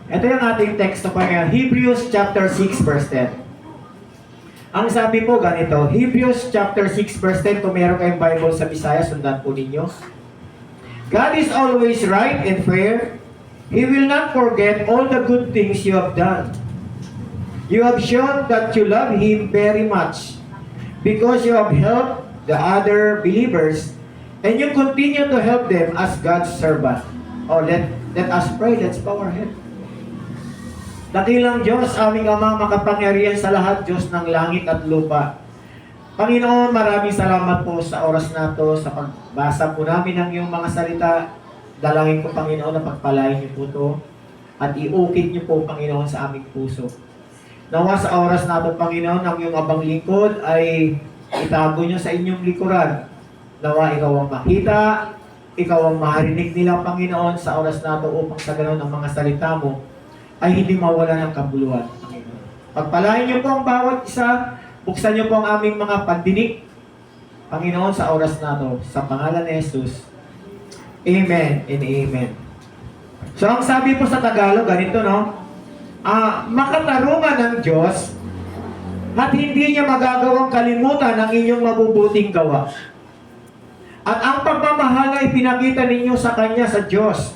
Ito yung ating teksto pa ngayon, Hebrews chapter 6 verse 10. Ang sabi po ganito, Hebrews chapter 6 verse 10, kung meron kayong Bible sa Bisaya, sundan po ninyo. God is always right and fair. He will not forget all the good things you have done. You have shown that you love Him very much because you have helped the other believers and you continue to help them as God's servant. Oh, let us pray. Let's bow our head. Dakilang Diyos, aming Ama, makapangyarihan sa lahat, Diyos ng langit at lupa. Panginoon, maraming salamat po sa oras na to, sa pagbasa po namin ng iyong mga salita. Dalangin ko, Panginoon, na pagpalain niyo po to at iukit niyo po, Panginoon, sa aming puso. Nawa sa oras na to, Panginoon, ang iyong abang lingkod ay itago niyo sa inyong likuran. Nawa ikaw ang makita, ikaw ang marinig nila, Panginoon, sa oras na to upang sa ganoon ang mga salita mo ay hindi mawala ng kabuluhan, Panginoon. Pagpalain niyo po ang bawat isa, buksan niyo po ang aming mga pandinig, Panginoon, sa oras na to, sa pangalan ni Jesus. Amen and amen. So, ang sabi po sa Tagalog, ganito, no? Makatarungan ng Diyos at hindi niya magagawang kalimutan ang inyong mabubuting gawa. At ang pagmamahal ay pinakita ninyo sa Kanya sa Diyos.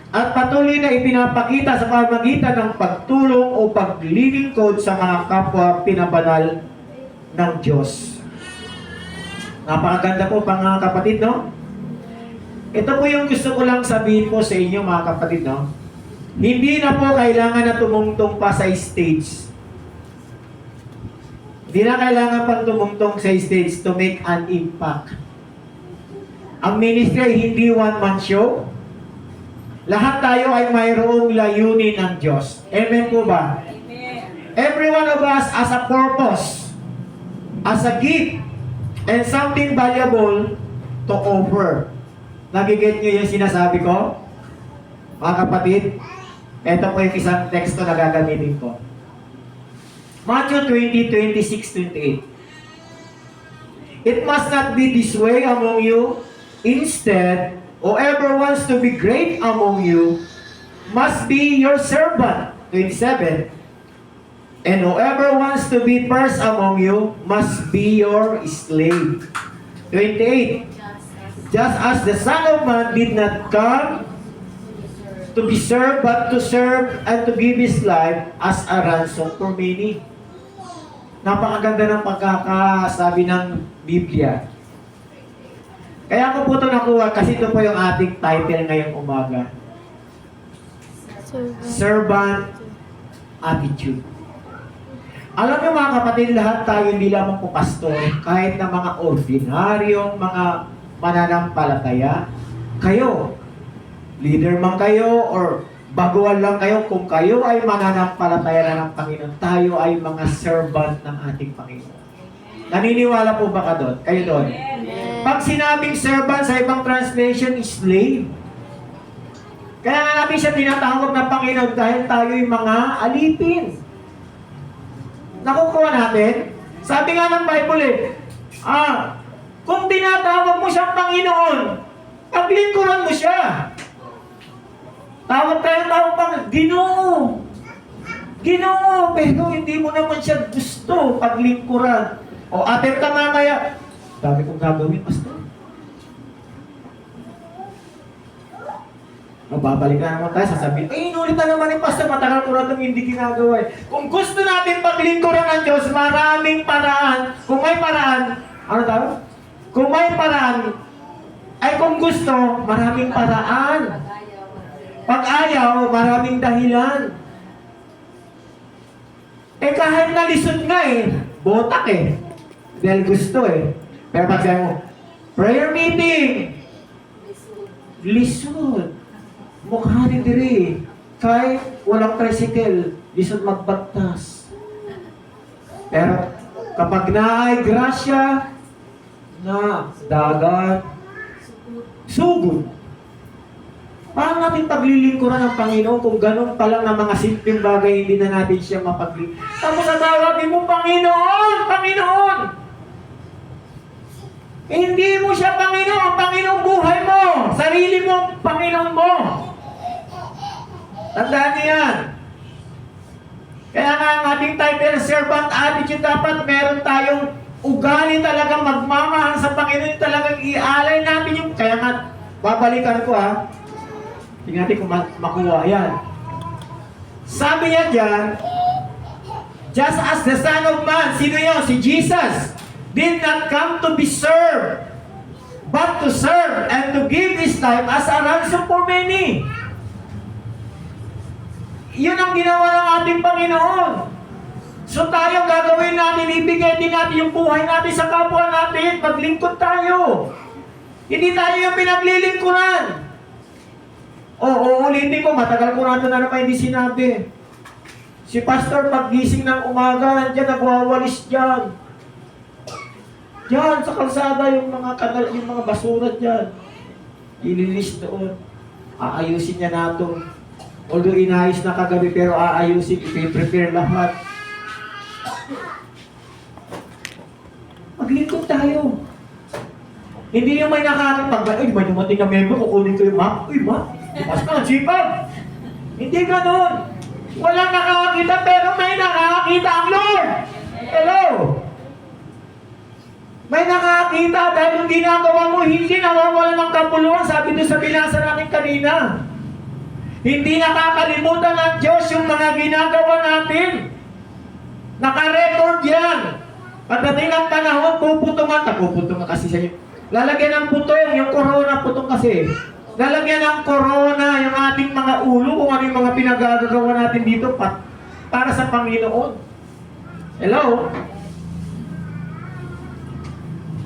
At patuloy na ipinapakita sa pamamagitan ng pagtulong o paglilingkod sa mga kapwa pinabanal ng Diyos. Napakaganda po, mga kapatid, no? Ito po yung gusto ko lang sabihin po sa inyo, mga kapatid, no? Hindi na po kailangan na tumungtong pa sa stage. Hindi na kailangan pang tumungtong sa stage to make an impact. Ang ministry ay hindi one-man show. Lahat tayo ay mayroong layunin ng Diyos. Amen po ba? Amen. Every one of us has a purpose, as a gift, and something valuable to offer. Nagigit nyo yung sinasabi ko? Mga kapatid, ito po yung isang teksto na gagamitin ko. Matthew 20, 26, 28. It must not be this way among you. Instead, whoever wants to be great among you must be your servant. 27. And whoever wants to be first among you must be your slave. 28. Just as the Son of Man did not come to be served, but to serve and to give His life as a ransom for many. Napakaganda ng pagkakasabi ng Biblia. Kaya ko po ito nakuha kasi ito po yung ating title ngayong umaga. Servant Attitude. Alam niyo, mga kapatid, lahat tayo hindi lamang po pastor, kahit na mga ordinaryong mga mananampalataya, kayo, leader man kayo or baguhan lang kayo, kung kayo ay mananampalataya na ng Panginoon, tayo ay mga servant ng ating Panginoon. Naniniwala po ba ka doon? Kayo doon? Pag sinabing servant sa ibang translation is slave. Kaya nga natin siya tinatawag na Panginoon dahil tayo yung mga alipin. Nakukuha natin? Sabi nga ng Bible kung tinatawag mo siyang Panginoon, paglingkuran mo siya. Tawag pang Ginoo. Ginoo, pero hindi mo naman siya gusto paglingkuran. O atin ka mamaya, dami kong gagawin, pastor. O babalik na naman tayo, sasabihin, inulit na naman yung pastor, matagal ko na itong hindi ginagawa. Kung gusto natin paglingkuran ng Diyos, maraming paraan. Kung may paraan, ano tawag? Kung may paraan, ay kung gusto, maraming paraan. Pag ayaw, maraming dahilan. Kahit nalisod nga botak dahil gusto Pero pag sabi mo, prayer meeting, lisod. Mukha ni diri. Kahit walang tricycle, lisod magbagtas. Pero kapag naay grasya, na dagat, sugod. Paano natin paglilingkuran ng Panginoon kung ganun pa lang na mga simpleng bagay hindi na natin siya mapaglingkuran? Tapos natawagin mo, Panginoon! Panginoon! Hindi mo siya Panginoon, Panginoon buhay mo. Sarili mo, Panginoon mo. Tandaan niyo yan. Kaya nga ang ating title, servant attitude, dapat meron tayong ugali talagang magmamahal sa Panginoon, talagang ialay natin yung, kaya nga, babalikan ko ha. Tingnan natin kung makuha yan. Sabi niya dyan, just as the Son of Man, sino yun? Si Jesus, did not come to be served, but to serve and to give His life as a ransom for many. Yun ang ginawa ng ating Panginoon. So tayo gagawin natin, ibigay din natin yung buhay natin sa kapwa natin, maglingkod tayo. Hindi tayo yung pinaglilingkuran. Ulitin ko, matagal ko na ito na naman hindi sinabi. Si Pastor paggising ng umaga, nandiyan, nagwawalis dyan. Diyan, sa kalsada, yung mga kanal, yung mga basura dyan. Ililis doon. Aayusin niya na ito. Although inayos na kagabi, pero aayusin, ipiprepare lahat. Maglingkod tayo. Hindi yung may nakakapag, ay, may dumating na member, kukunin ko yung map. Uy, map, bukas na, sipag. Hindi ganon. Walang nakakakita, pero may nakakakita ang Lord. Hello? May nakakita dahil yung ginagawa mo, hindi nawawala ng kapuluan. Sabi doon sa binasa namin kanina. Hindi nakakalimutan ng Diyos yung mga ginagawa natin. Naka-record yan. Pagdating ng panahon, puputungan kasi sa inyo. Lalagyan ng putong, yung corona putong kasi. Lalagyan ng corona yung ating mga ulo, kung ano yung mga pinagagawa natin dito para sa Panginoon. Hello?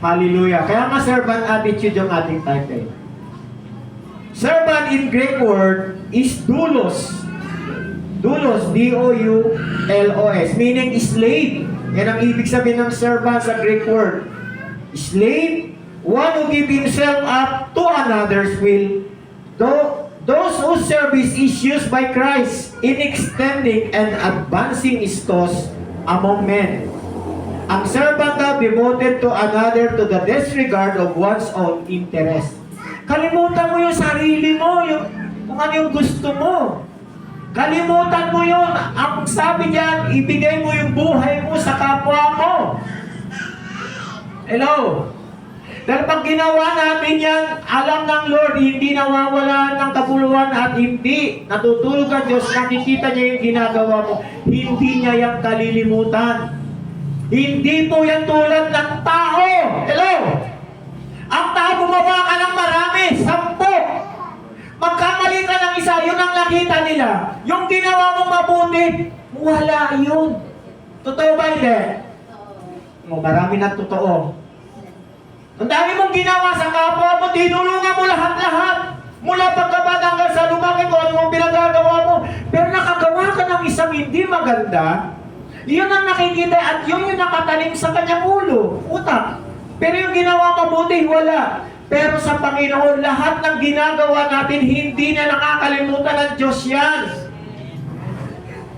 Hallelujah. Kaya nga servant attitude yung ating title. Servant in Greek word is doulos. Doulos, D-O-U-L-O-S, meaning slave. Yan ang ibig sabihin ng servant sa Greek word. Slave, one who give himself up to another's will. Those whose service is used by Christ in extending and advancing His cause among men. Ang servant na devoted to another to the disregard of one's own interest. Kalimutan mo yung sarili mo, yung kung ano yung gusto mo. Kalimutan mo yun. Ang sabi niyan, ibigay mo yung buhay mo sa kapwa mo. Hello? Dahil pag ginawa natin yan, alam ng Lord, hindi nawawala ng kapuluan at hindi natutulog ang Diyos, nakikita niya yung ginagawa mo. Hindi niya yung kalilimutan. Hindi po yan tulad ng tao. Hello? Ang tao, gumawa ka ng marami, 10. Magkamali ka ng isa, yun ang nakita nila. Yung ginawa mo mabuti, wala yun. Totoo ba hindi? Marami na totoo. Ang dami mong ginawa sa kapwa mo, tinulungan mo lahat-lahat. Mula pagkabata hanggang sa lumaki ko, ano mong pinagagawa mo. Pero nakagawa ka ng isang hindi maganda, yun ang nakikita at yun yung nakatanim sa kanyang ulo, utak. Pero yung ginawa mabuti, wala. Pero sa Panginoon, lahat ng ginagawa natin, hindi na nakakalimutan ng Diyos yan.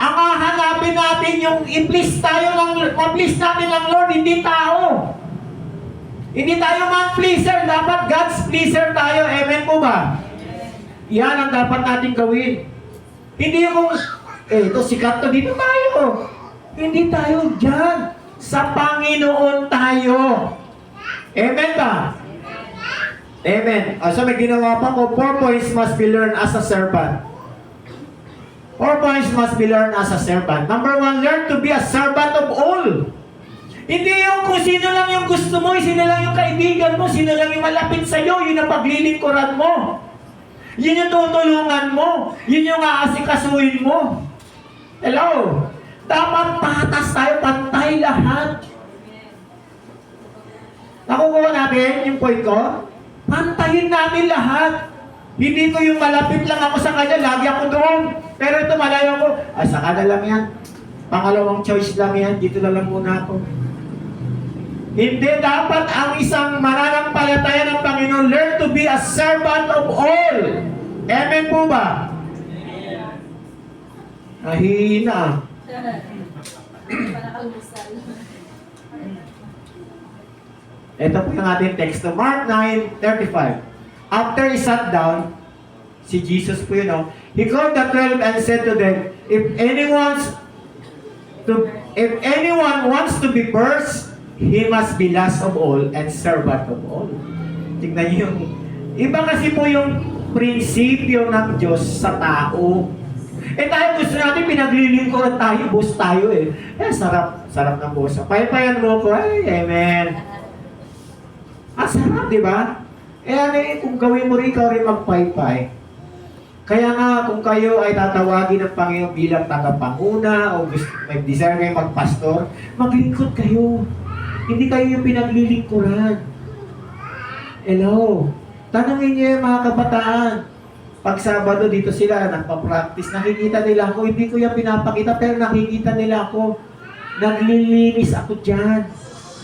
Ang hahanapin natin yung i-please tayo ma-please natin ng Lord, hindi tao. Hindi tayo man-pleaser, dapat God's pleaser tayo. Amen po ba? Yan ang dapat natin gawin. Hindi yung, ito sikat to, dito tayo. Hindi tayo dyan. Sa Panginoon tayo. Amen ba? Amen. So may ginawa pa ko, 4 points must be learned as a servant. 4 points must be learned as a servant. Number 1, learn to be a servant of all. Hindi yung kung sino lang yung gusto mo, sino lang yung kaibigan mo, sino lang yung malapit sa'yo, yun ang paglilingkuran mo. Yun yung tutulungan mo. Yun yung aasikasuhin mo. Hello? Dapat patas tayo, pantay lahat. Nakukuha natin yung point ko? Pantayin namin lahat. Hindi ko yung malapit lang ako sa kanya, lagi ako doon. Pero ito malayo ko, sa kanya lang yan. Pangalawang choice lang yan, dito lang muna ako. Hindi dapat ang isang mananampalataya ng Panginoon, learn to be a servant of all. Amen po ba? Nahihina. Ito po yung ating text. Mark 9:35. After he sat down, si Jesus po yun, He called the 12 and said to them, if anyone wants to be first, he must be last of all and servant of all. Tingnan niyo yung, iba kasi po yung prinsipyo ng Diyos sa tao. Tayo gusto natin, pinaglilingkuran tayo, boss tayo eh. Sarap ng boss. Paypayan mo ko, amen. Sarap, di ba? Kung gawin mo rin, ikaw rin magpaypay. Kaya nga, kung kayo ay tatawagin ng Panginoon bilang tagapanguna o may desire kayo magpastor, maglingkod kayo. Hindi kayo yung pinaglilingkuran. Hello? Tanungin niyo yung mga kabataan. Pag Sabado dito sila, nagpa-practice, nakikita nila ako, hindi ko yung pinapakita, pero nakikita nila ako, naglilinis ako dyan.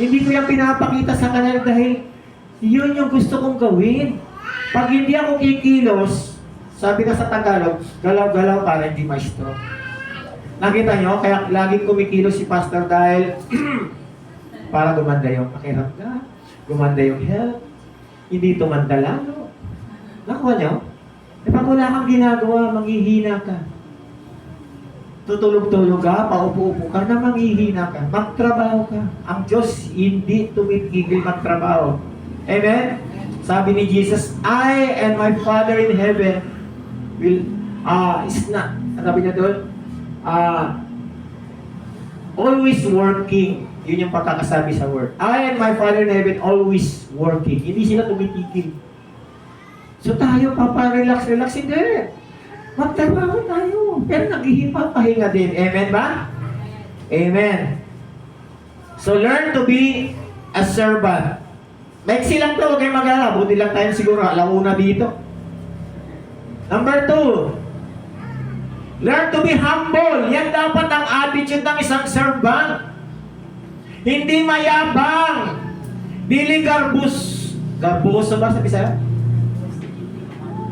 Hindi ko yung pinapakita sa kanila dahil yun yung gusto kong gawin. Pag hindi ako kikilos, sabi ka sa Tagalog, galaw-galaw para hindi maestro. Nakita nyo? Kaya laging kumikilos si pastor dahil para gumanda yung pakiramdam, gumanda yung health, hindi tumanda lalo. Nakuha nyo? Pag wala kang ginagawa, manghihina ka. Tutulog-tulog ka, paupo-upo ka na manghihina ka. Magtrabaho ka. Ang Diyos hindi tumitigil magtrabaho. Amen? Sabi ni Jesus, I and my Father in heaven will, sabi niya doon, always working. Yun yung pagkakasabi sa word. I and my Father in heaven always working. Hindi sila tumitigil. So tayo, relax, hindi. Magtrabaho tayo. Pero naghihipapahinga din. Amen ba? Amen. So learn to be a servant. Maiksi lang to, huwag kayong mag-alala. Buti lang tayo siguro, alauna dito. Number 2, learn to be humble. Yan dapat ang attitude ng isang servant. Hindi mayabang. Dili garbuso ba sa Bisaya?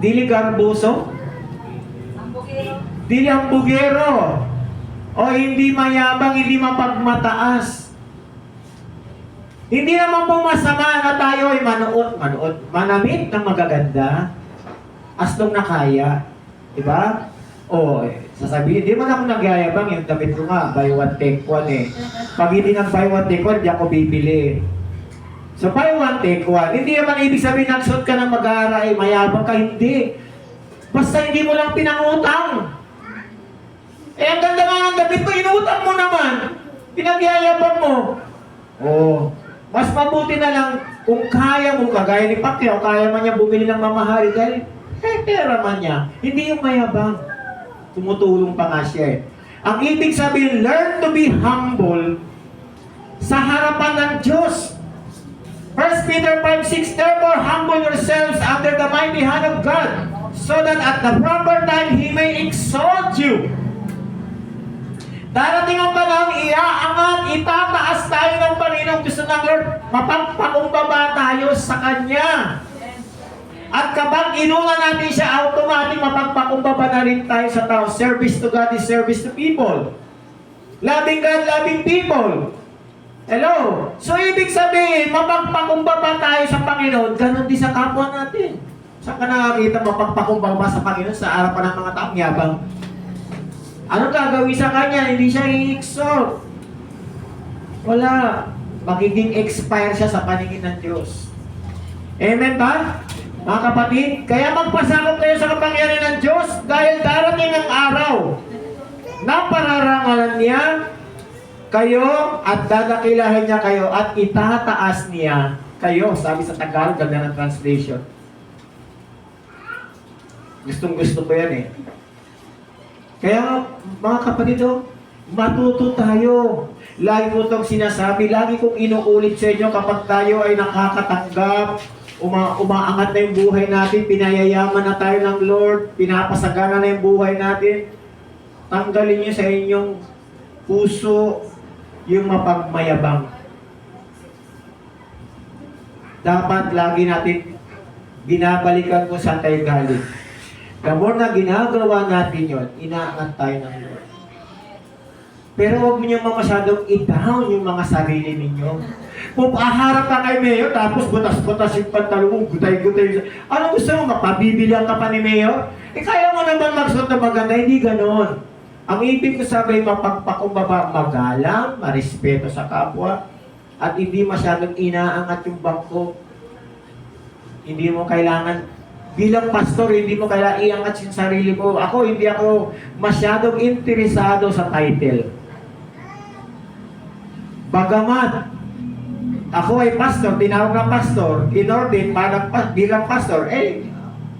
Dili garbuso? Dili hambugero. O hindi mayabang, hindi mapagmataas. Hindi naman po masama na tayo ay manamit ng magaganda. As long na kaya. Diba? Sasabihin, di man ako nagyayabang, yung damit ko nga, buy one, take one eh. Pag hindi ng buy one, take one, di ako bibili. So buy one, take one. Hindi naman ibig sabihin, nagsuot ka ng mag-aara, mayabang ka, hindi. Basta hindi mo lang pinangutang. Ang ganda nga ng damit ko, inutang mo naman. Pinagyayabang mo. Mas mabuti na lang, kung kaya mo, kagaya ni Pacquiao, kaya man niya bumili ng mamahali dahil pera man niya. Hindi yung mayabang. Tumutulong pa nga siya eh. Ang ibig sabihin, learn to be humble sa harapan ng Diyos. 1 Peter 5:6, therefore humble yourselves under the mighty hand of God, so that at the proper time He may exalt you. Darating ang panahon, iaangat, itataas tayo ng Panginoon. Gusto ng Lord, mapagpakumbaba tayo sa Kanya. At kapag inuna natin siya, automatic mapagpakumbaba na rin tayo sa tao. Service to God is service to people. Loving God, loving people. Hello? So, ibig sabihin, mapagpakumbaba tayo sa Panginoon, ganun din sa kapwa natin. Saan ka nakakita mapagpakumbaba sa Panginoon sa harapan ng mga taong yabang? Anong gagawin sa Kanya? Hindi siya i-exalt. Wala. Magiging expire siya sa paningin ng Diyos. Amen ba? Mga kapatid, kaya magpasakop kayo sa kapangyarihan ng Diyos dahil darating ang araw na pararangalan niya kayo at dadakilahin niya kayo at itataas niya kayo. Sabi sa Tagalog, ganda ng translation. Gustong-gusto ko yan eh. Kaya mga kapatid, matuto tayo. Lagi ko itong sinasabi, lagi kong inuulit sa inyo kapag tayo ay nakakatanggap, umaangat na yung buhay natin, pinayayaman na tayo ng Lord, pinapasagana na yung buhay natin, tanggalin niyo sa inyong puso yung mapagmayabang. Dapat lagi natin binabalikan kung saan tayo galing. The more na ginagawa natin yon, inaangat tayo ng Lord. Pero huwag niyo masyadong i-down yung mga sarili ninyo. Pupaharap ka kay Mayor, tapos butas-butas yung pantalon mo, gutay-gutay. Ano gusto mo? Mapabibilihan ka pa ni Mayor? Kaya mo naman magsuot na maganda, hindi ganon. Ang ibig ko sabihin, mapagpakumbaba, magalang, marespeto sa kapwa, at hindi masyadong inaangat yung bangko. Hindi mo kailangan, bilang pastor, hindi mo kailangan iangat yung sarili mo. Hindi ako masyadong interesado sa title. Bagamat, ako ay pastor, tinawag na pastor, in-ordain bilang pastor,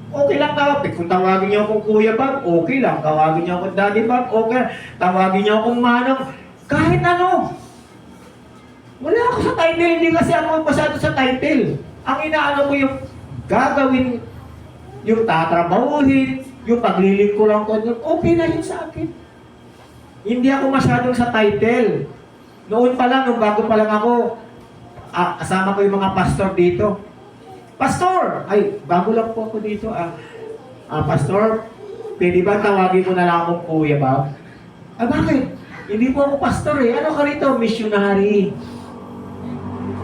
okay lang tawag. Kung tawagin niyo akong Kuya Bob, okay lang. Tawagin niyo akong Daddy Bob, okay. Tawagin niyo akong Manong, kahit ano. Wala ako sa title, hindi kasi ako masyado sa title. Ang inaano ko yung gagawin, yung tatrabahuhin, yung paglilingkuran ko, okay na yun sa akin. Hindi ako masyadong sa title. Noon pa lang, nung bago pa lang ako, kasama ko yung mga pastor dito. Pastor! Bago lang po ako dito. Pastor, pwede ba tawagin mo na lang akong Kuya Bob? Bakit? Hindi po ako pastor eh. Ano ka rito? Missionary.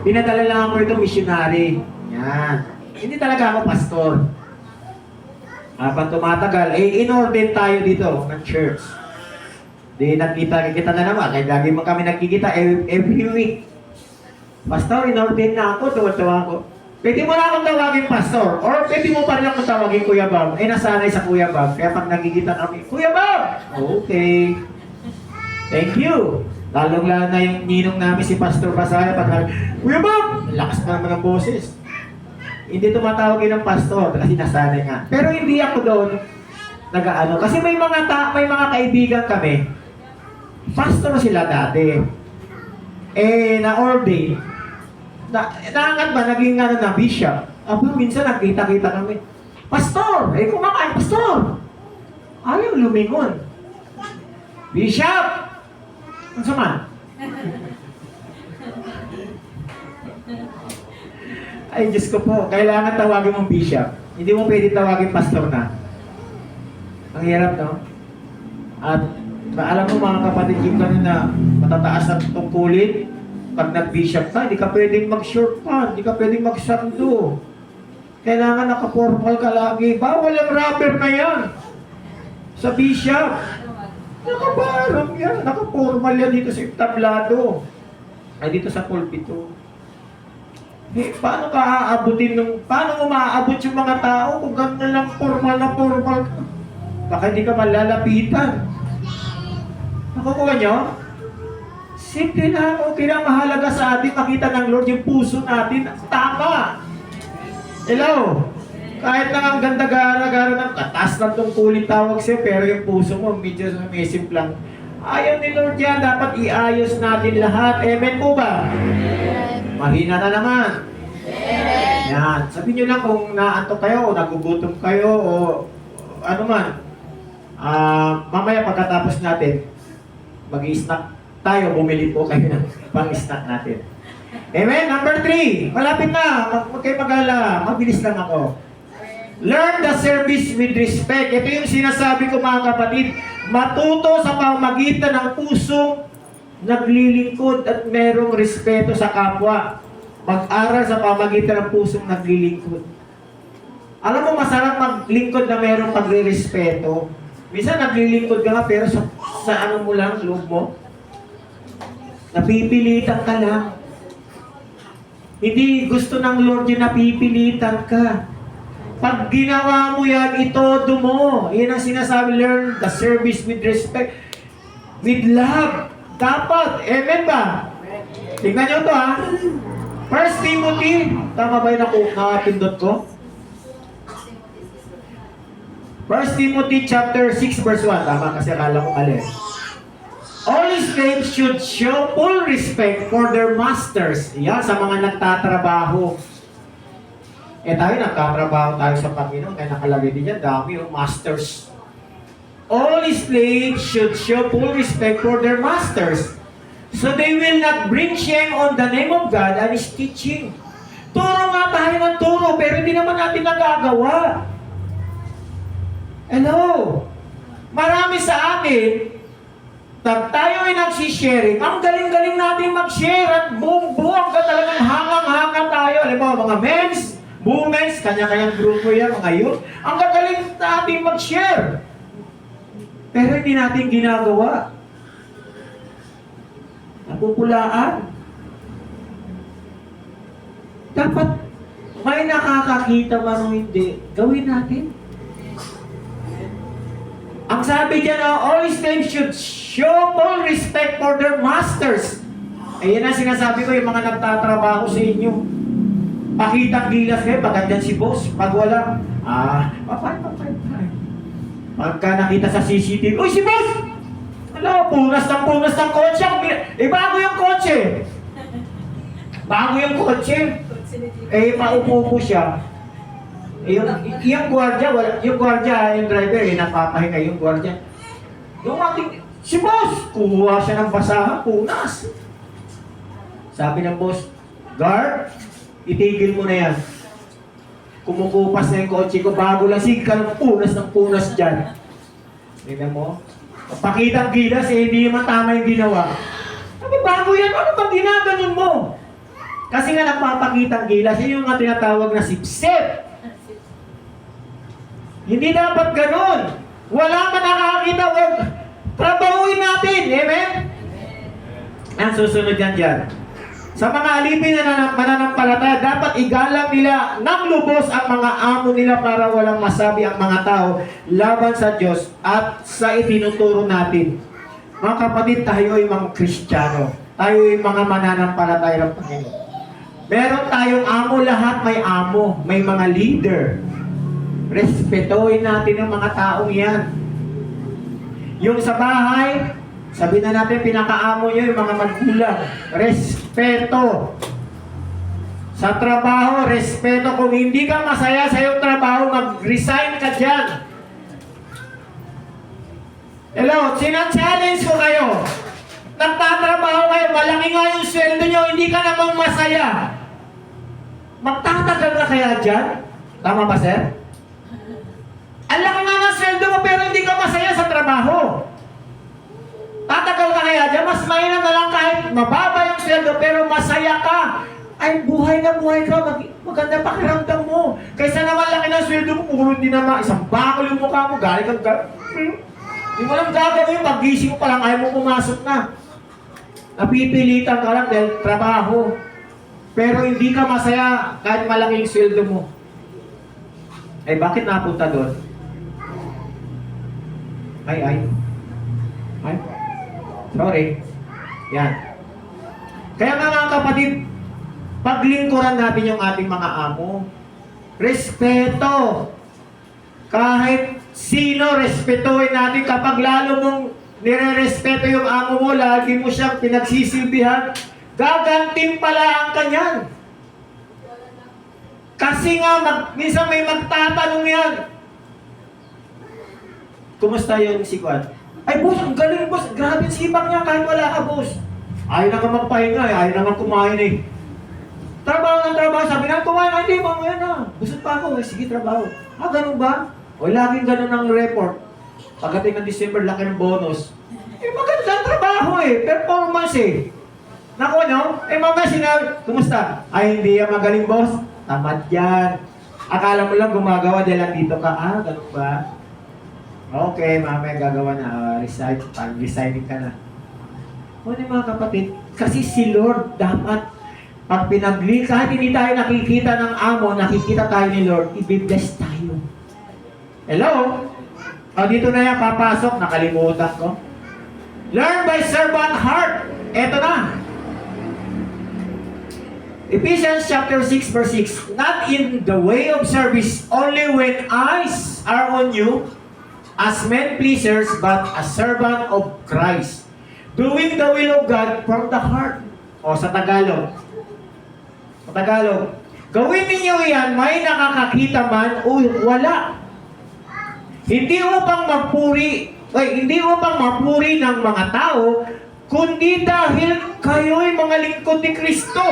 Pinadala lang ako rito, missionary. Yan. Hindi talaga ako pastor. Pag tumatagal, in-ordain tayo dito ng church. Di nagkita na naman. Kaya lagi mo kami nagkikita every week. Pastor, in-ordain na ako. Tuwa-tuwa ako. Pwede mo na akong tawagin pastor. Or pwede mo pa rin akong tawagin Kuya Bob. Nasanay sa Kuya Bob. Kaya pag nagkikita kami, Kuya Bob! Okay. Thank you. Lalong-lalo na yung ninong namin si Pastor Basaya. Pag Kuya Bob! Lakas pa naman ang boses. Hindi tumatawag yun ng pastor kasi nasanay nga. Pero hindi ako doon nag-ano. Kasi may mga kaibigan kami. Pastor sila dati. Na-ordain. Naangat ba? Naging na bishop. Minsan nagkita-kita kami. Pastor! Kumakain, pastor! Ayaw lumingon. Bishop! Ano saman? Diyos ko po, kailangan tawagin mong bishop. Hindi mo pwede tawagin pastor na. Ang hirap, no? At alam mo mga kapatid, yung gano'n na matataas ang tungkulin, pag nag-bishop ka, hindi ka pwedeng mag-short pa, hindi ka pwedeng mag-sando. Kailangan naka-formal ka lagi. Bawal ang rubber na yan. Sa bishop. Nakabarang yan. Naka-formal yan dito sa tablado. Dito sa pulpito. Paano ka aabutin paano mo maaabot yung mga tao kung gano'n lang formal ka? Baka hindi ka malalapitan. Nakukuha nyo? Simple na, okay lang, mahalaga sa atin makita ng Lord yung puso natin. Tama! Hello? Kahit na ang ganda-gara-gara ng tatas ng tungkulin tawag siya, pero yung puso mo, medyo sumisimp lang. Ayaw ni Lord yan, dapat iayos natin lahat. Amen po ba? Amen. Mahina na naman. Amen. Yan. Sabihin nyo lang kung naantok kayo, o nagugutom kayo, o ano man. Mamaya pagkatapos natin, mag-i-snack tayo, bumili po kayo ng pang-snack natin. Amen? Number 3. Malapit na. Huwag kayo mag-alala. Mabilis lang ako. Learn the service with respect. Ito yung sinasabi ko mga kapatid. Matuto sa pamamagitan ng pusong naglilingkod at merong respeto sa kapwa. Mag-aral sa pamamagitan ng pusong naglilingkod. Alam mo, masarap maglingkod na merong pagre-respeto. Minsan naglilingkod ka nga pero sa ano mo lang, loob mo. Napipilitan ka lang. Hindi gusto ng Lord yung napipilitan ka. Pag ginawa mo yan, itodo mo. Yan ang sinasabi, learn the service with respect, with love. Dapat. Amen ba? Tignan nyo ito ha. 1 Timothy, tama ba yung nakapindot ko? 1 Timothy chapter 6 verse 1. Tama kasi akala ko mali. All slaves should show full respect for their masters. Yan, sa mga nagtatrabaho. Tayo nagtatrabaho tayo sa Panginoon, kaya nakalagay din yan, dami yung masters. All slaves should show full respect for their masters, so they will not bring shame on the name of God and His teaching. Turo nga tayo ng turo, pero hindi naman natin nagagawa. Hello? Marami sa atin, pag tayo ay nagsisharing, ang galing-galing natin mag-share at buong-buong ka talagang hangang-hanga tayo. Alam mo, mga men's, Women's, kanya-kanyang grupo yan, mga youth. Ang gagaling natin mag-share. Pero hindi natin ginagawa. Napupulaan. Dapat may nakakakita man o hindi, gawin natin. Ang sabi dyan, all slaves should show full respect for their masters. Ayan ang sinasabi ko, yung mga nagtatrabaho sa inyo. Pakitang gilas kayo, pag andyan si boss. Pag wala, papay. Pagka nakita sa CCTV, uy, si boss! Wala, punas ng kotse. Bago yung kotse. Bago yung kotse. Paupo po siya. Yung gwardiya, yung driver, napapahinga yung gwardiya. Yung ating, si boss, kuha siya ng basahan, punas. Sabi ng boss, guard, itigil mo na yan. Kumukupas na yung kotse ko, bago lang, sige ka ng punas dyan. Tingnan mo, pakitang gilas, hindi naman tama yung ginawa. Sabi, bago yan, ano bang ginaganon mo? Kasi nga nagpapakitang gilas, yun yung nga tinatawag na sipsip. Hindi dapat ganun. Wala man nakakita, trabahuin natin. Amen? Ang susunod dyan. Sa mga alipin na mananampalataya, dapat igalang nila ng lubos ang mga amo nila para walang masabi ang mga tao laban sa Diyos at sa itinuturo natin. Mga kapatid, tayo ay mga Kristiyano. Tayo ay mga mananampalataya ng Panginoon. Meron tayong amo, lahat may amo. May mga leader. Respetuhin natin ang mga taong yan. Yung sa bahay, sabi na natin, pinakaamo nyo yung mga magulang. Respeto. Sa trabaho, respeto. Kung hindi ka masaya sa iyong trabaho, mag-resign ka dyan. Hello, sinachallenge ko kayo. Nagtatrabaho kayo, malaki nga yung sweldo nyo, hindi ka namang masaya. Magtatagal na kaya dyan? Tama ba, sir? Ang laki nga ng sweldo mo, pero hindi ka masaya sa trabaho. Tatagal ka kaya dyan, mas mahina na lang kahit mababa yung sweldo, pero masaya ka. Ay, buhay na buhay ka, maganda pakiramdam mo. Kaysa naman laki ng sweldo mo, puro hindi naman, isang bakal yung mukha mo, galing kang hindi mo lang gagawin, pag-gising mo pa lang, ayaw mo pumasok na. Napipilitan ka lang dahil trabaho. Pero hindi ka masaya kahit malaking sweldo mo. Ay, bakit napunta doon? Ay. Sorry. Yan. Kaya mga kapatid, paglingkuran natin yung ating mga amo. Respeto. Kahit sino, respetuhin natin. Kapag lalo mong nire-respeto yung amo mo, lagi mo siyang pinagsisilbihan, gagantimpalaan ka niyan. Kasi nga, minsan may magtatanong yan. Kumusta yung si Kwan? Ay, boss, ang galing, boss. Grabe sipag niya kahit wala ka, boss. Ayaw na nga magpahinga, ayaw na nga kumain eh. Trabaho ng trabaho. Sabi na, kumain, hindi, mamaya na. Busog pa ako, sige, trabaho. Ganun ba? O, laging ganun ang report. Pagdating ng December, laki ng bonus. Maganda ang trabaho eh. Performance eh. Naku, no? Mamaya sinabi, kumusta? Ay, hindi yan magaling, boss. Tamad yan. Akala mo lang gumagawa dahil nandito ka. Ganun ba? Okay, mamaya gagawa na. Resigning ka na. Mga kapatid, kasi si Lord dapat pag kahit hindi tayo nakikita ng amo, nakikita tayo ni Lord, i-bless tayo. Hello? Dito na yan, papasok. Nakalimutan ko. Learn by servant heart. Eto na. Ephesians chapter 6 verse 6. Not in the way of service, only when eyes are on you, as men pleasers, but as servant of Christ. Doing the will of God from the heart. O sa Tagalog. Gawin ninyo yan, may nakakakita man o wala. Hindi upang mapuri ng mga tao, kundi dahil kayo'y mga lingkod ni Kristo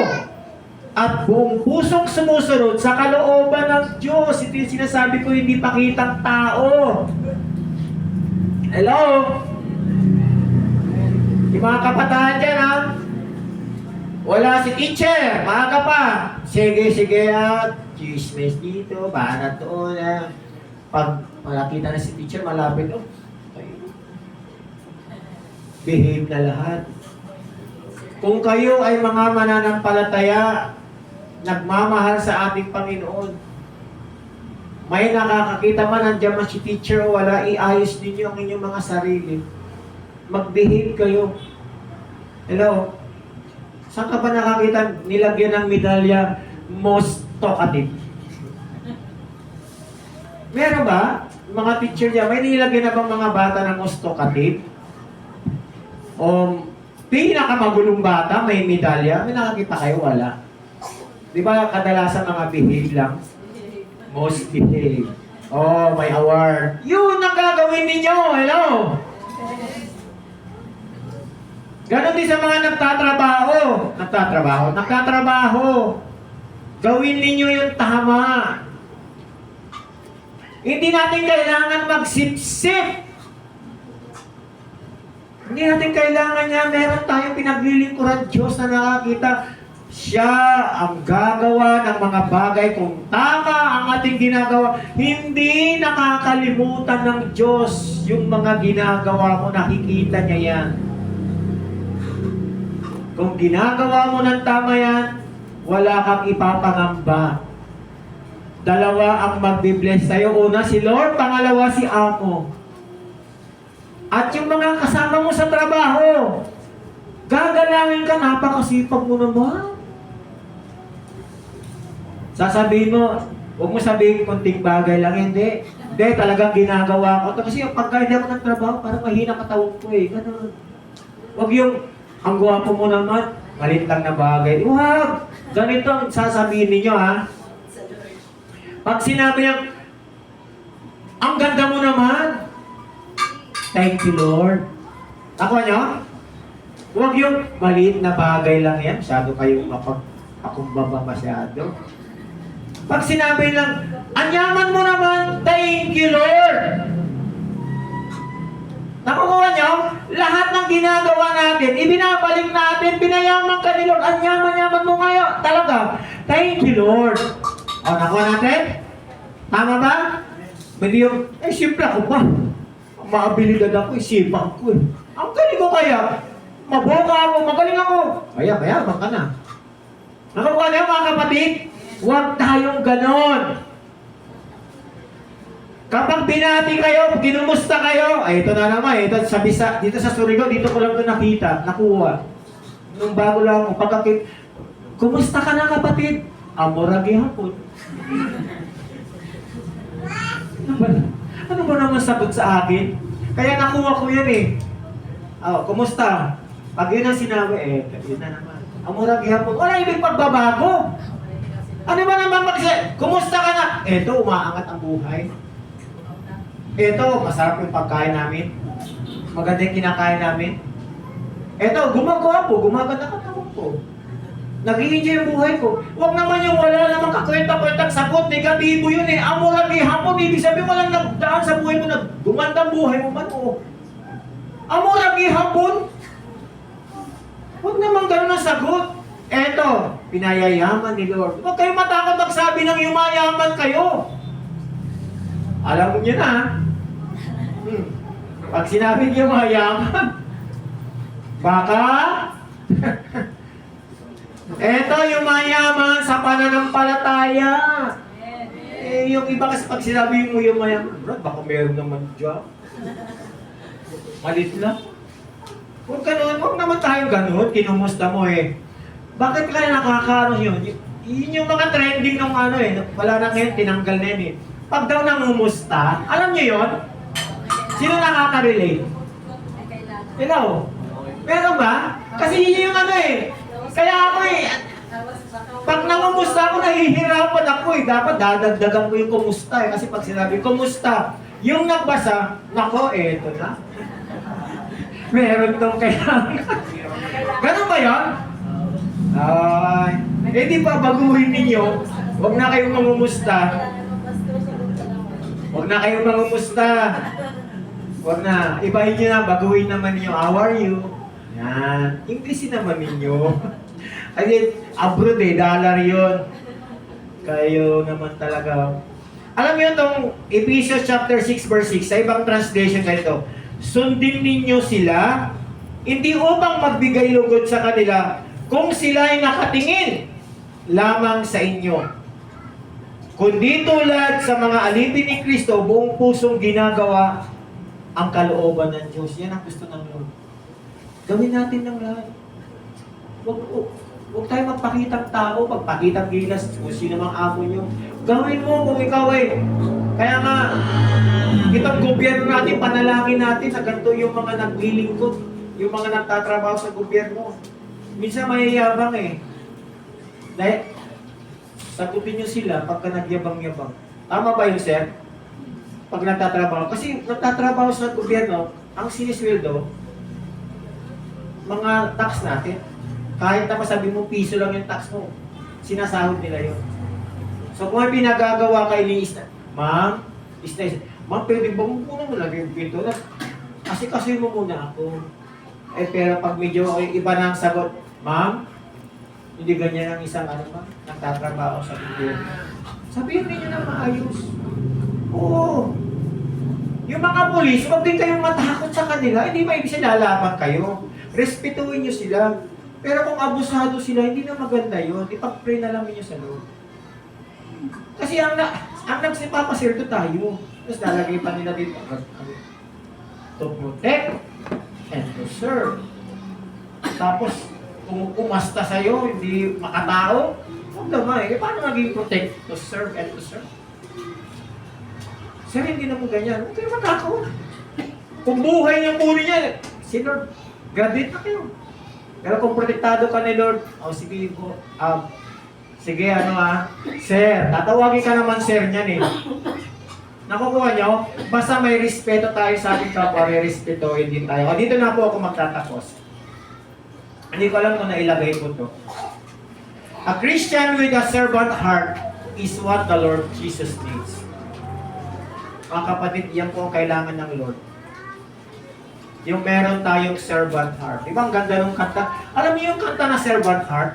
at buong pusong sumusunod sa kalooban ng Diyos. Ito yung sinasabi ko, hindi pakitang tao. Hello? Yung mga kabataan dyan, ha? Wala si teacher, maaga pa. Sige, chismis dito, banat doon. Pag nakita na si teacher, malapit, behave na lahat. Kung kayo ay mga mananampalataya, nagmamahal sa ating Panginoon, may nakakakita man, nandiyan man si teacher o wala, iayos ninyo ang inyong mga sarili. Mag-behave kayo. Hello? Saan ka ba nakakita nilagyan ng medalya most talkative? Meron ba? Mga teacher niya, may nilagyan na bang mga bata ng most talkative? O pinakamagulong bata, may medalya? May nakakita kayo? Wala. Di ba kadalasan mga behave lang? Most behave. Oh, may award. Yun ang gagawin ninyo. Hello? Ganon din sa mga nagtatrabaho. Gawin ninyo yung tama. Hindi natin kailangan magsipsip. Hindi natin kailangan niya. Meron tayong pinaglilingkuran Diyos na nakakita. Siya ang gagawa ng mga bagay kung tama ang ating ginagawa. Hindi nakakalimutan ng Diyos yung mga ginagawa mo. Nakikita niya yan. Kung ginagawa mo ng tama yan, wala kang ipapangamba. Dalawa ang magbibless sa'yo. Una si Lord, pangalawa si Amo. At yung mga kasama mo sa trabaho, gagalangin ka, napakasipag mo naman. Sasabihin mo, huwag mo sabihin konting bagay lang, hindi. Hindi, talagang ginagawa ko. Kasi yung pagkain ako ng trabaho, parang mahina katawag ko eh. Ganun. Huwag yung, ang gwapo mo naman, malit lang na bagay. Huwag! Ganito ang sasabihin ninyo, ha? Pag sinabi niya, ang ganda mo naman. Thank you, Lord. Ako nyo? Huwag yung maliit na bagay lang yan. Masyado kayong mapakumbaba masyado. Pag sinabi lang, anyaman mo naman, thank you, Lord. Nakukuha nyo? Lahat ng ginagawa natin, ibinabalik natin, pinayaman ka ni Lord, anyaman-yaman mo ngayon. Talaga, thank you, Lord. O, nakuha natin? Tama ba? Hindi yung, siyempre ako ba? Maabilidad ako, isipan ko eh. Ang galing ko kaya. Maboka ako, magaling ako. Kaya, baka na. Nakukuha niyo mga kapatid? Huwag tayong ganon. Kapag binati kayo, kinumusta kayo, ay ito na naman, ito dito sa Surigao, dito ko lang ito nakita, nakuha. Nung bago lang ako, pagkakit, kumusta ka na kapatid? Amoragi hapon. Ano ba naman sagot sa akin? Kaya nakuha ko yan eh. Kumusta? Pag yun ang sinabi, yun na naman. Amurag hapon. Wala ibig pagbabago. Ano ba naman kumusta ka na? Eto, umaangat ang buhay. Eto, masarap yung pagkain namin. Maganda yung kinakain namin. Eto, gumagawa po, gumaganda katawan ko. Nag-i-enjoy yung buhay ko. Huwag naman yung wala namang kakwenta-kwentang sagot. Negatibo yun eh. Amurag hapon, ibig sabihin walang nagdaan sa buhay mo na gumandang buhay mo man o. Amurag hapon. Huwag naman ganun ang sagot. Eto, pinayayaman ni Lord. Huwag kayong matakot magsabi ng yumayaman kayo. Alam mo niyo na. Pag sinabi niyo mayaman, baka, eto yung mayaman sa pananampalataya. Yung iba kasi pag sinabi mo yung mayaman, bro, baka meron naman dyan. Malit lang. Huwag naman tayong ganun, kinumusta mo eh. Bakit kaya nakakaano yun? Yun yung mga trending ng wala na ngayon, tinanggal na yun eh. Pag daw nangumusta, alam niyo yun? Sino nakaka-relate? Hello? Meron ba? Kasi yun yung kaya ako eh, pag nangumusta ako, nahihirapan ako eh. Dapat dadagdagan ko yung kumusta eh. Kasi pag sinabi, kumusta? Yung nagbasa, nako, eto na. Meron tong kailangan. Ganun ba yun? Di ba baguhin ninyo? Huwag na kayong mangumusta. Huwag na kayong mangumusta. Huwag na. Ibahin nyo na, baguhin naman ninyo. How are you? Yan. English naman ninyo. Ay, abroad dollar yun. Kayo naman talaga. Alam niyo itong Ephesians chapter 6 verse 6, sa ibang translation ganito, sundin ninyo sila, hindi upang magbigay lugod sa kanila, kung sila ay nakatingin lamang sa inyo. Kundi tulad sa mga alipin ni Kristo, buong pusong ginagawa ang kalooban ng Diyos. Yan ang gusto ng Lord. Gawin natin ng lahat. Huwag tayo magpakitang tao, pagpakitang gilas, kung sino mang amo nyo. Gawin mo kung ikaw ay. Kaya nga, itong gobyerno natin, panalangin natin na ganito yung mga naglilingkod, yung mga nagtatrabaho sa gobyerno. Minsan mayayabang eh. Dahil, sagutin nyo sila pagka nagyabang-yabang. Tama ba yun, sir? Pag nagtatrabaho. Kasi nagtatrabaho sa gobyerno, ang sinisweldo, mga tax natin. Kahit na masabi mo, piso lang yung tax mo, sinasahod nila yun. So kung may pinagagawa ka, ma'am, ma'am, pwede ba muna mo lagi yung pinto na? Kasi mo muna ako. Eh pero pag medyo iba na ang sagot, ma'am, hindi ganyan ang isang nagtatrabaho sa gobyerno. Sabihin niyo na maayos. Oo. Yung mga pulis, huwag din kayong matakot sa kanila, hindi ba ibig lalaban kayo? Respetuhin niyo sila. Pero kung abusado sila, hindi na maganda yun. Ipag-pray na lang niyo sa Lord. Kasi ang nagsipapasirto tayo. Tapos lalagay pa nila dito. To protect and to serve. Tapos, kung umasta sa'yo, hindi makatao, huwag naman eh. Paano magiging protect? To serve and to serve? Sir, hindi na mo ganyan. Huwag kayo matakot. Kung buhay niyo po niya, si Lord, graduate na kayo. Pero kung protektado ka ni Lord, sige po, sige sir, tatawagin ka naman sir niyan eh. Nakukuha nyo, basta may respeto tayo sa ating kapwa, may respetuhin din tayo. Dito na po ako magtatapos. Hindi ko alam kung nailagay ko to. A Christian with a servant heart is what the Lord Jesus needs. Mga kapatid, yan po ang kailangan ng Lord. Yung meron tayong servant heart. Diba ang ganda ng kanta? Alam niyo yung kanta na servant heart?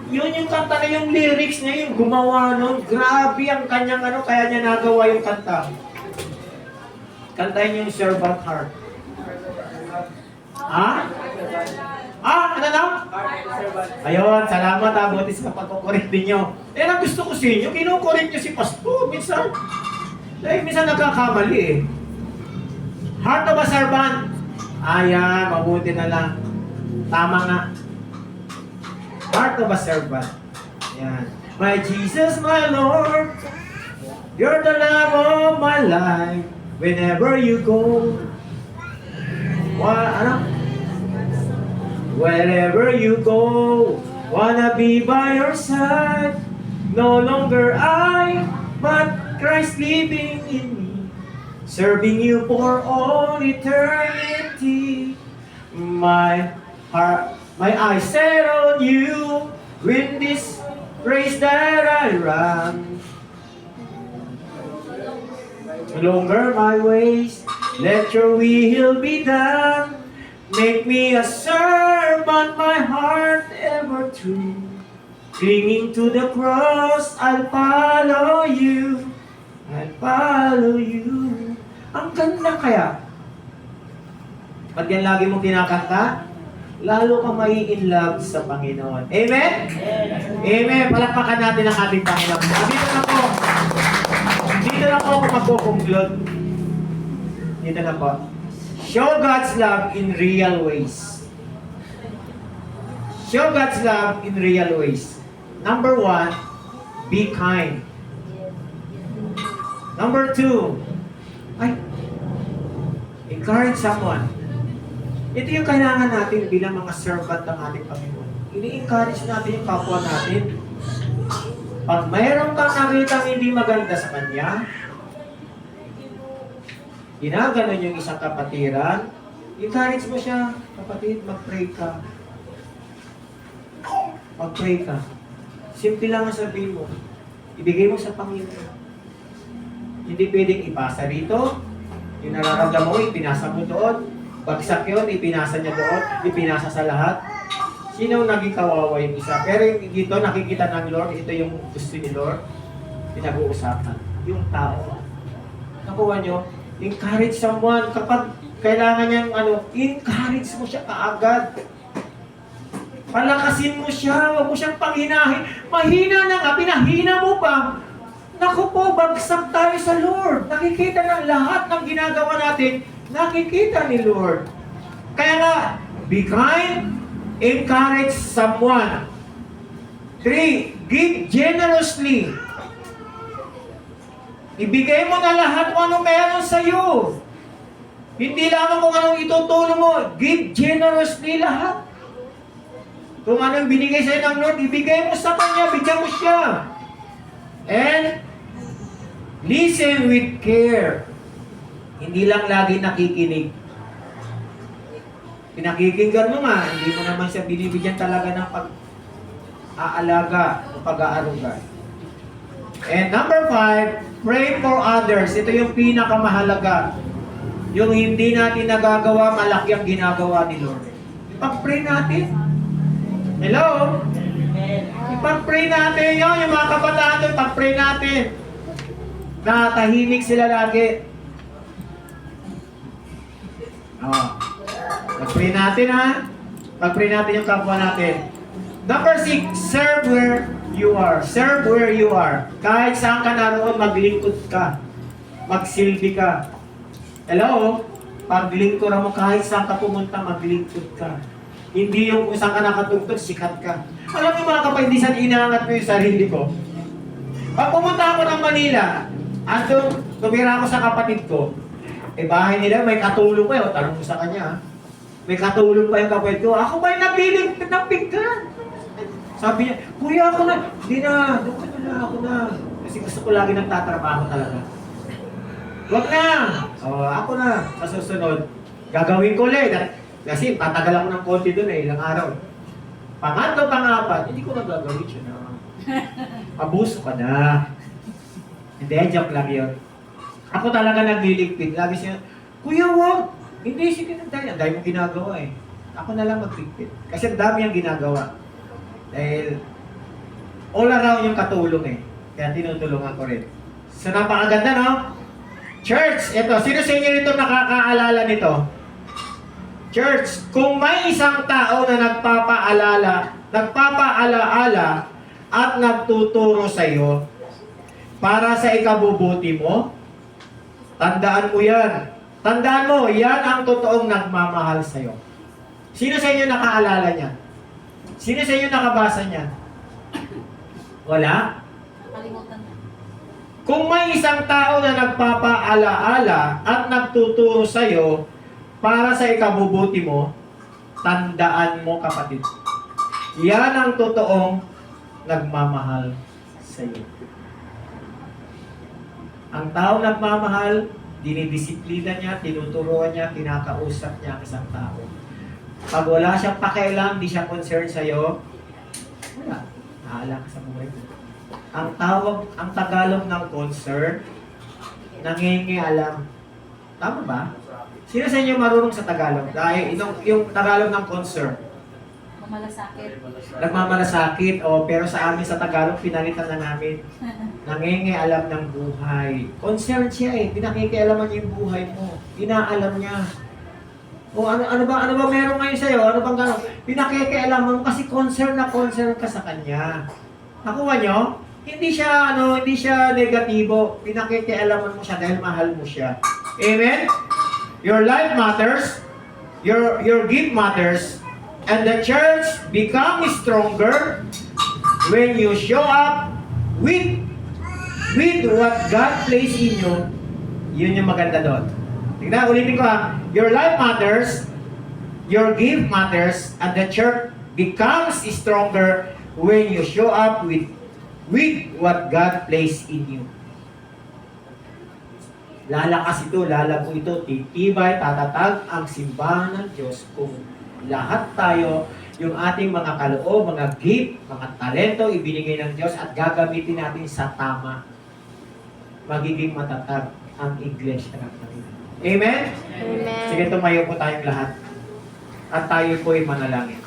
Yun yung kanta na yung lyrics niya, yung gumawa nun. Grabe ang kanyang kaya niya nagawa yung kanta. Kantahin niyo yung servant heart. Ha? Ano na? Ayun, salamat buti sa pagkukurit ninyo. Yan ang gusto ko sa inyo, kinukurit niyo si Pastor. Minsan nagkakamali eh. Heart of a servant. Ayan, mabuti na lang. Tama nga. Heart of a servant. Ayan. My Jesus, my Lord, you're the love of my life. Whenever you go, wherever you go, wanna be by your side. No longer I, but Christ living in me. Serving you for all eternity. My eyes set on you. With this race that I run. No longer my ways. Let your will be done. Make me a servant, my heart ever true. Clinging to the cross, I'll follow you. I'll follow you. Ang ganda kaya. Pag yan lagi mong kinakanta, lalo kang mai-in love sa Panginoon. Amen? Amen. Palakpakan natin ang ating Panginoon. Dito na po ako magkukonklud. Dito na po. Show God's love in real ways. Show God's love in real ways. Number 1, be kind. Number 2, encourage someone. Ito yung kailangan natin bilang mga servant ng ating Panginoon. Ini-encourage natin yung kapwa natin. Pag mayroon kang nakitang hindi maganda sa kanya, ginaganon yung isang kapatiran, encourage mo siya, kapatid, mag-pray ka. Mag-pray ka. Simple lang ang sabihin mo. Ibigay mo sa Panginoon. Hindi pwedeng ipasa rito. Yung nararamdaman mo, ipinasa mo doon. Bagsak yun, ipinasa niya doon. Ipinasa sa lahat. Sino naging kawawa yung isa? Pero yung dito, nakikita ng Lord, ito yung gusto ni Lord, pinag-uusapan. Yung tao. Nakuha nyo? Encourage someone. Kapag kailangan niyang encourage mo siya kaagad. Palakasin mo siya, huwag mo siyang panghinahin. Mahina na nga, pinahina mo pa. Naku po, bagsak tayo sa Lord. Nakikita ng lahat ng ginagawa natin, nakikita ni Lord. Kaya nga, be kind, encourage someone. 3, give generously. Ibigay mo na lahat kung anong meron sa'yo. Hindi lamang kung anong itutulong mo. Give generously lahat. Kung anong binigay sa'yo ng Lord, ibigay mo sa Kanya, bigyan mo siya. And listen with care. Hindi lang lagi nakikinig. Pinakikinggan mo nga, hindi mo naman siya binibigyan talaga ng pag-aalaga o pag-aaruga. And number 5, pray for others. Ito yung pinakamahalaga. Yung hindi natin nagagawa, malaki ang ginagawa ni Lord. Ipag-pray natin. Hello? Ipag-pray natin yun, yung mga kabataan doon, ipag-pray natin. Na tahimik sila lagi. Pag-pray natin ha. Pag-pray natin yung kapwa natin. Number 6, serve where you are. Serve where you are. Kahit saan ka naroon, maglingkod ka. Magsilbi ka. Hello? Paglingkod mo, kahit saan ka pumunta, maglingkod ka. Hindi yung kung saan ka nakatugtog, sikat ka. Alam mo mga kapaindisan, inaangat ko yung sarili ko. Pag pumunta ako ng Manila, tumira ako sa kapatid ko, bahay nila, may katulong pa yun. Tanong mo sa kanya, ha? May katulong pa yung kapatid ko. Ako ba'y nabiling ng piggan? Sabi niya, kuya ako na. Hindi na, doon ka na, ako na. Kasi gusto ko lagi nagtatrabaho talaga. Wag na! Ako na, sa susunod. Gagawin ko ulit. Kasi tatagal ako ng konti doon ilang araw. Pangatlo, pang-apat, hindi ko na gagawin siya na. Abuso ka na. Hindi, joke lang yun. Ako talaga nagliligpit. Lagi siya, kuya, wag! Hindi, sige na tayo. Ang dahil mong ginagawa eh. Ako na lang magligpit. Kasi ang dami ang ginagawa. Dahil all around yung katulong eh. Kaya tinutulungan ko rin. So napakaganda, no? Church, ito. Sino sa inyo nito nakakaalala nito? Church, kung may isang tao na nagpapaalaala at nagtuturo sa iyo para sa ikabubuti mo, tandaan mo yan. Tandaan mo, yan ang totoong nagmamahal sa iyo. Sino sa inyo nakaalala niya? Sino sa inyo nakabasa niya? Wala? Nakalimutan na. Kung may isang tao na nagpapaalaala at nagtuturo sa iyo para sa ikabubuti mo, tandaan mo kapatid. Yan ang totoong nagmamahal sa iyo. Ang taong nagmamahal, dinidisiplina niya, tinuturuan niya, kinakausap niya ang isang tao. Pag wala siyang pakialam, di siya concerned sa iyo, wala. Nahala ka sa buhay mo. Ang Tagalog ng concern, nangingialam. Tama ba? Sino sa inyo marunong sa Tagalog? Dahil yung Tagalog ng concern. Mamalasakit. Nagmamalasakit, pero sa amin sa Tagalog, pinalitan na namin. Nangingialam ng buhay. Concern siya eh. Pinakikialaman niya yung buhay mo. Inaalam niya. Ano ba meron ngayon sa'yo? Ano bang gano'n? Pinakikialaman mo kasi concern na concern ka sa kanya. Nakuha nyo? Hindi siya negatibo. Pinakikialaman mo siya dahil mahal mo siya. Amen? Your life matters. Your gift matters. And the church becomes stronger when you show up with what God placed in you. Yun yung maganda doon. Tingnan, ulitin ko ha. Your life matters, your gift matters, and the church becomes stronger when you show up with what God placed in you. Lalakas ito, lalago ito, titibay, tatatag ang simbahan ng Diyos kung lahat tayo, yung ating mga kaloob, mga gift, mga talento, ibinigay ng Diyos at gagamitin natin sa tama. Magiging matatag ang iglesia ng Panginoon. Amen? Amen. Sige, tumayo po tayong lahat. At tayo po ay manalangin.